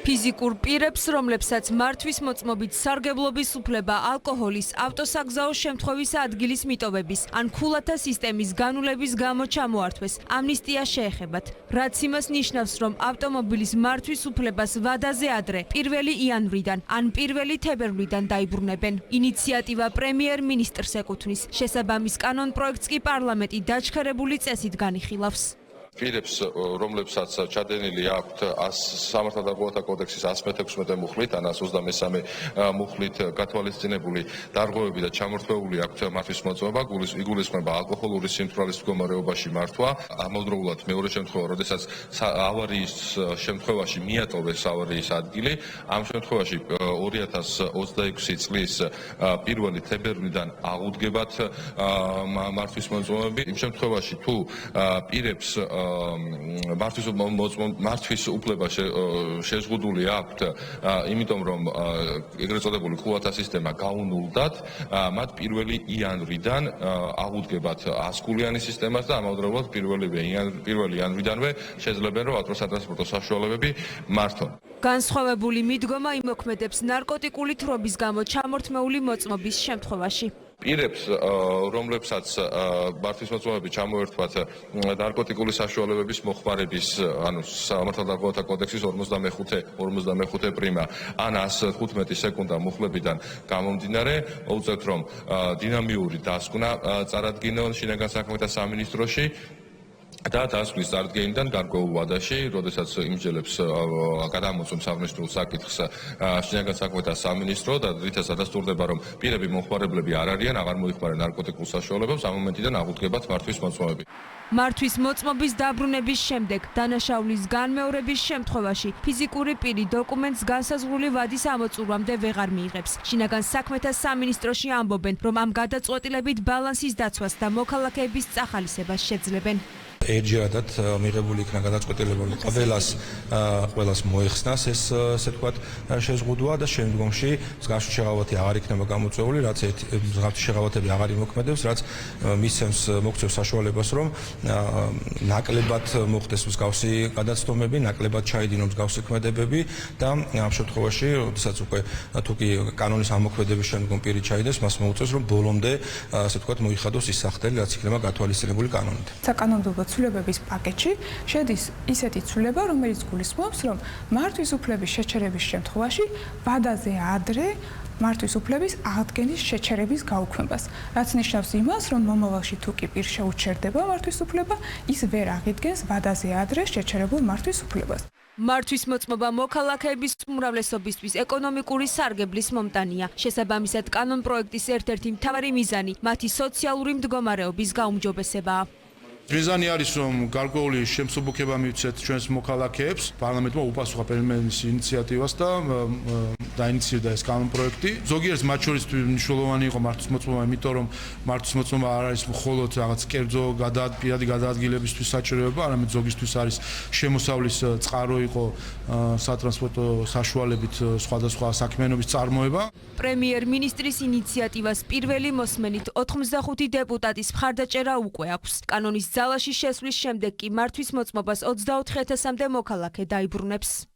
ფიზიკურ პირებს, რომლებსაც მართვის მოწმობით სარგებლობის უფლება ალკოჰოლის, ავტოსაგზაო შემთხვევის ადგილის მიტოვების ან ქულათა სისტემის განულების გამო ჩამოართვეს, ამნისტია შეეხებათ. რაც იმას ნიშნავს, რომ ავტომობილის მართვის უფლებას ვადაზე ადრე 1 იანვრიდან ან 1 თებერვლიდან დაიბრუნებენ. ინიციატივა პრემიერ-მინისტრს ეკუთვნის. შესაბამის კანონპროექტს კი პარლამენტი დაჩქარებული წესით განიხილავს. პირებს, რომლებსაც ჩადენილი აქვთ სამართალდამცავთა კოდექსის 116 მუხლით, ან 123 მუხლით გათვალისწინებული დარღვევები და ჩამორთმეული აქვთ მართვის მოწმობა, იგულისხმება ალკოჰოლური სიმთვრალის მდგომარეობაში მართვა. ამავდროულად მეორე შემთხვევა, როდესაც ავარიის შემთხვევაში მიატოვეს ავარიის ადგილი, ამ შემთხვევაში 2026 წლის 1 თებერვლიდან აღუდგებათ მართვის მოწმობები. იმ შემთხვევაში თუ პირებს მართვის უფლება შეზღუდული აქვთ, იმიტომ რომ ეგრეთ წოდებული ქულათა სისტემა გაუნულდათ, მათ 1 იანვრიდან აღუდგებათ 100-გულიანი სისტემას და ამავდროულად 1 იანვრიდანვე შეძლებენ, რომ ავტოსატრანსპორტო საშუალებები მართონ. განსხვავებული მიდგომა იმოქმედებს ნარკოტიკული თრობის გამო ჩამორთმეული მოწმობის შემთხვევაში. პირებს, რომლებსაც მართვის მოწმობები ჩამოერთვათ ნარკოტიკული საშუალებების მოხმარების, ანუ სამართალდამცავთა კოდექსის 45 პრიმა, ან 115 სეკუნდა მუხლებიდან გამომდინარე, უწევთ, რომ დინამიური დასკვნა წარადგინონ შინაგან საქმეთა სამინისტროში და დასკვნის წარდგენიდან გარკვეულ ვადაში, როდესაც იმსჯელებს გადამოწმ სამინისტრულ საკითხს შინაგან საქმეთა სამინისტრო და რითაც ადასტურდება, რომ პირები მომხმარებლები არ არიან, აღარ მოიხმარენ ნარკოტიკულ საშუალებებს, ამ მომენტიდან აღუდგებათ მართვის მოწმობები. მართვის მოწმობის დაბრუნების შემდეგ დანაშაულის განმეორების შემთხვევაში ფიზიკური პირი დოკუმენტს განსაზღვრული ვადის ამოწურვამდე ვეღარ მიიღებს. შინაგან საქმეთა სამინისტროში ამბობენ, რომ ამ გადაწყვეტილებით ბალანსის დაცვას და მოქალაქეების წახალისებას შეძლებენ. ერთჯერადად მიღებული იქნა გადაწყვეტილება, რომ ყველას მოეხსნას ეს ესე ვთქვათ შეზღუდვა და შემდგომში მსგავსი შეღავათი აღარ იქნება გამოწვეული, რაც მსგავსი შეღავათები აღარ იმოქმედებს, რაც მოგცევს საშუალებას, რომ ნაკლებად მოხდეს მსგავსი გადაცდომები, ნაკლებად ჩაიდინონ მსგავსი ქმედებები და ამ შემთხვევაში, როდესაც უკვე თუკი კანონის ამოქმედების შემდგომ პირი ჩაიდეს, მას მოუწევს, რომ ბოლომდე ასე ვთქვათ მოიხადოს ის სახელი, რაც იქნება გათვალისწინებული კანონით. საკანონმდებლო ცვლილებების პაკეტში შედის ისეთი ცვლილება, რომელიც გულისხმობს, რომ მართვის უფლების შეჩერების შემთხვევაში ვადაზე ადრე მართვის უფლების აღდგენის შეჩერების გაუქმებას, რაც ნიშნავს იმას, რომ მომავალში თუ კი პირ შეუჩერდება მართვის უფლება, ის ვერ აღიდგენს ვადაზე ადრე შეჩერებულ მართვის უფლებას. მართვის მოწმობა მოქალაქეების უმრავლესობისთვის ეკონომიკური სარგებლის მომტანია. შესაბამისად, კანონპროექტის ერთ-ერთი მთავარი მიზანი მათი სოციალური მდგომარეობის გაუმჯობესებაა. მიზანი არის, რომ გარკვეული შემსუბუქება მივცეთ ჩვენს მოქალაქეებს. პარლამენტმა უპასუხა პერმენის ინიციატივას და დაინიციირდა ეს კანონპროექტი. ზოგიერთს მათ შორის მნიშვნელოვანი იყო მართვის მოწმობა, იმიტომ რომ მართვის მოწმობა არ არის მხოლოდ რაღაც კერძო პირადი გადაადგილებისთვის საჭიროება, არამედ ზოგისთვის არის შემოსავლის წყარო იყო სატრანსპორტო საშუალებით სხვადასხვა საქმიანობის წარმოება. პრემიერ-მინისტრის ინიციატივას პირველი მოსმენით 85 დეპუტატის მხარდაჭერა უკვე აქვს. კანონის ძალაში შესვლის შემდეგ კი მართვის მოწმობას 24,000-მდე მოქალაქე დაიბრუნებს.